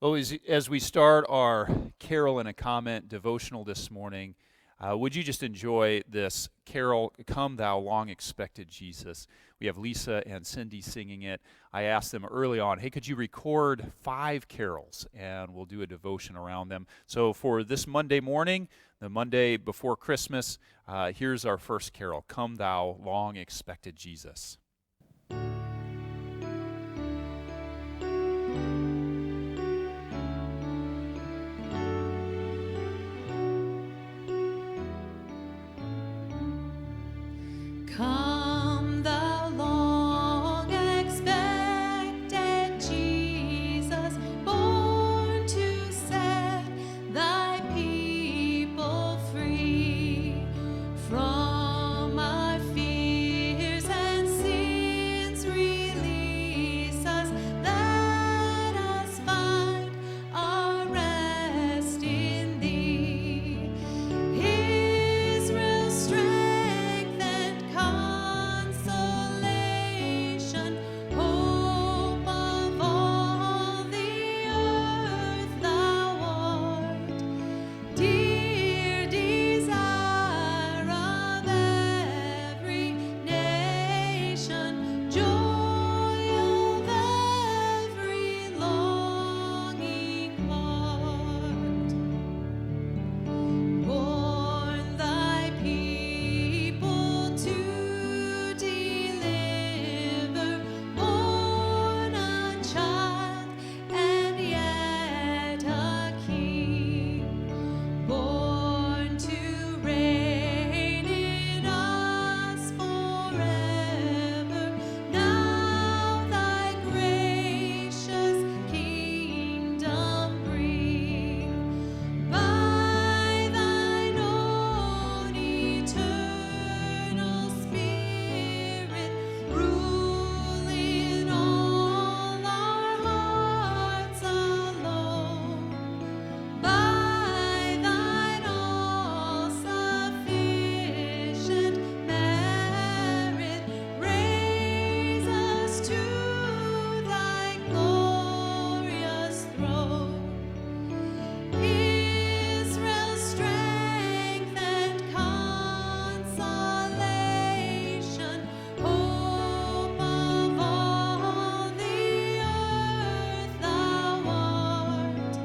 Well, as we start our Carol and a Comment devotional this morning, would you just enjoy this carol, Come Thou Long Expected Jesus? We have Lisa and Cindy singing it. I asked them early on, hey, could you record 5 carols? And we'll do a devotion around them. So for this Monday morning, the Monday before Christmas, here's our first carol, Come Thou Long Expected Jesus. Come, thou long expected Jesus, born to set thy people free from our fears and sins. Release us, let us find our rest in thee. Israel's strength and consolation, hope of all the earth thou art, dear desire of every nation, joy of every longing heart. Born thy people to deliver, born a child and yet a king, born to reign in us forever. Now thy gracious kingdom bring, by thine own eternal Spirit, rule in all our hearts alone. By thine all-sufficient merit, raise us to thy glorious throne. Israel's strength and consolation, hope of all the earth thou art,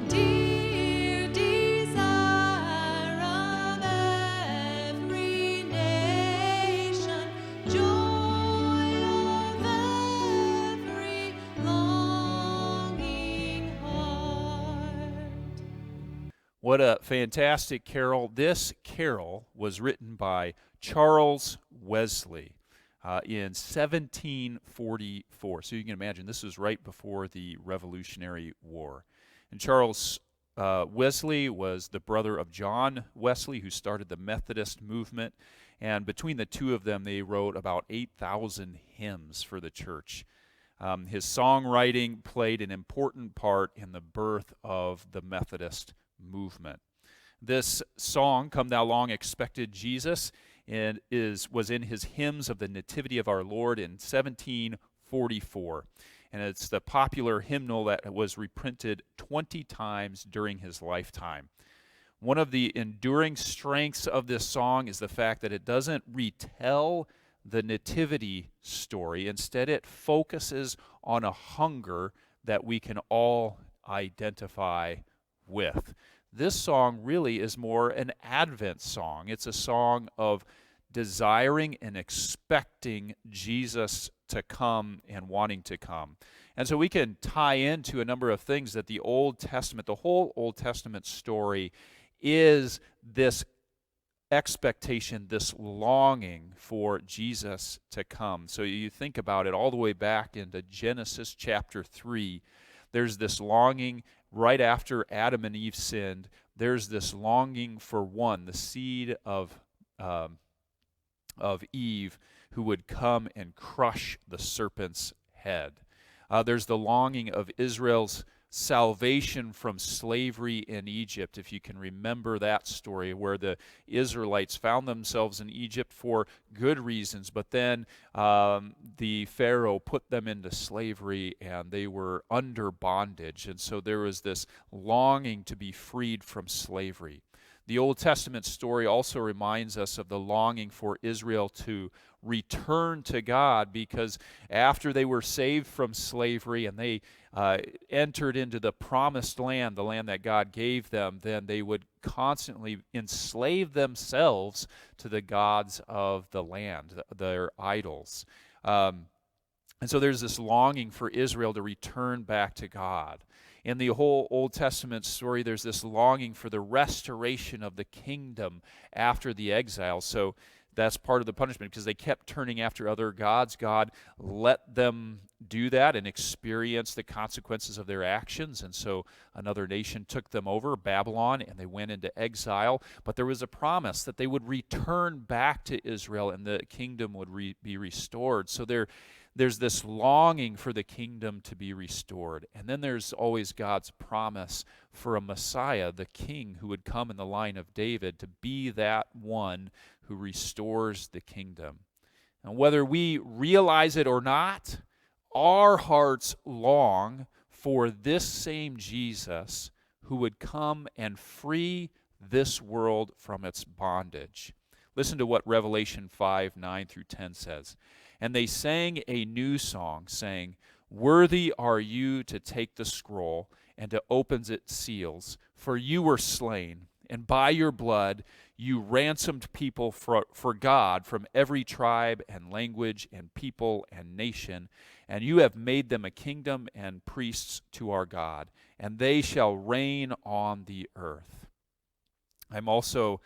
dear desire of every nation, joy of every longing heart. What a fantastic carol. This carol was written by Charles Wesley in 1744. So you can imagine this was right before the Revolutionary War. And Charles Wesley was the brother of John Wesley, who started the Methodist movement. And between the two of them, they wrote about 8,000 hymns for the church. His songwriting played an important part in the birth of the Methodist movement. This song, Come Thou Long Expected Jesus, was in his Hymns of the Nativity of Our Lord in 1744. And it's the popular hymnal that was reprinted 20 times during his lifetime. One of the enduring strengths of this song is the fact that it doesn't retell the nativity story. Instead, it focuses on a hunger that we can all identify with. This song really is more an Advent song. It's a song of desiring and expecting Jesus to come and wanting to come. And so we can tie into a number of things that the Old Testament, the whole Old Testament story, is this expectation, this longing for Jesus to come. So you think about it all the way back into Genesis chapter 3. There's this longing right after Adam and Eve sinned. There's this longing for one, the seed of Eve, who would come and crush the serpent's head. There's the longing of Israel's salvation from slavery in Egypt, if you can remember that story, where the Israelites found themselves in Egypt for good reasons, but then the Pharaoh put them into slavery and they were under bondage. And so there was this longing to be freed from slavery. The Old Testament story also reminds us of the longing for Israel to return to God, because after they were saved from slavery and they entered into the promised land, the land that God gave them, then they would constantly enslave themselves to the gods of the land, their idols. And so there's this longing for Israel to return back to God. In the whole Old Testament story, there's this longing for the restoration of the kingdom after the exile. So that's part of the punishment, because they kept turning after other gods. God let them do that and experience the consequences of their actions. And so another nation took them over, Babylon, and they went into exile. But there was a promise that they would return back to Israel and the kingdom would be restored. So there's this longing for the kingdom to be restored. And then there's always God's promise for a Messiah, the king who would come in the line of David, to be that one who restores the kingdom. And whether we realize it or not, our hearts long for this same Jesus who would come and free this world from its bondage. Listen to what Revelation 5:9-10 says. And they sang a new song, saying, "Worthy are you to take the scroll and to open its seals, for you were slain, and by your blood you ransomed people for God from every tribe and language and people and nation, and you have made them a kingdom and priests to our God, and they shall reign on the earth." I'm also,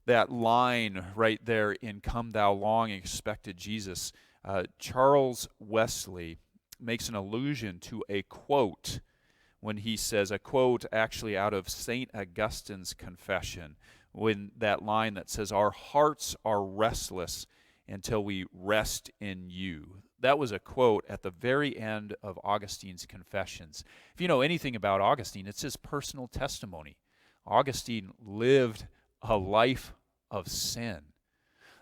that line right there in "Come Thou Long Expected Jesus," Charles Wesley makes an allusion to a quote when he says, a quote actually out of St. Augustine's Confession, when that line that says, "Our hearts are restless until we rest in you." That was a quote at the very end of Augustine's Confessions. If you know anything about Augustine, it's his personal testimony. Augustine lived a life of sin.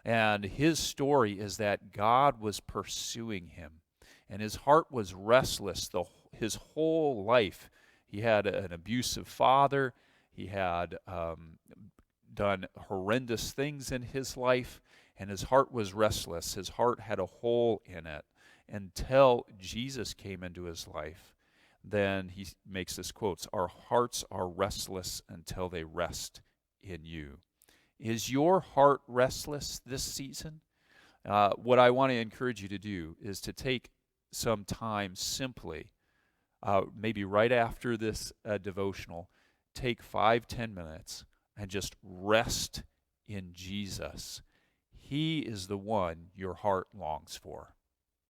And his story is that God was pursuing him, and his heart was restless his whole life. He had an abusive father. He had done horrendous things in his life, and his heart was restless. His heart had a hole in it until Jesus came into his life. Then he makes this quote, "Our hearts are restless until they rest in you." Is your heart restless this season? What I want to encourage you to do is to take some time simply, maybe right after this devotional, take 5-10 minutes and just rest in Jesus. He is the one your heart longs for.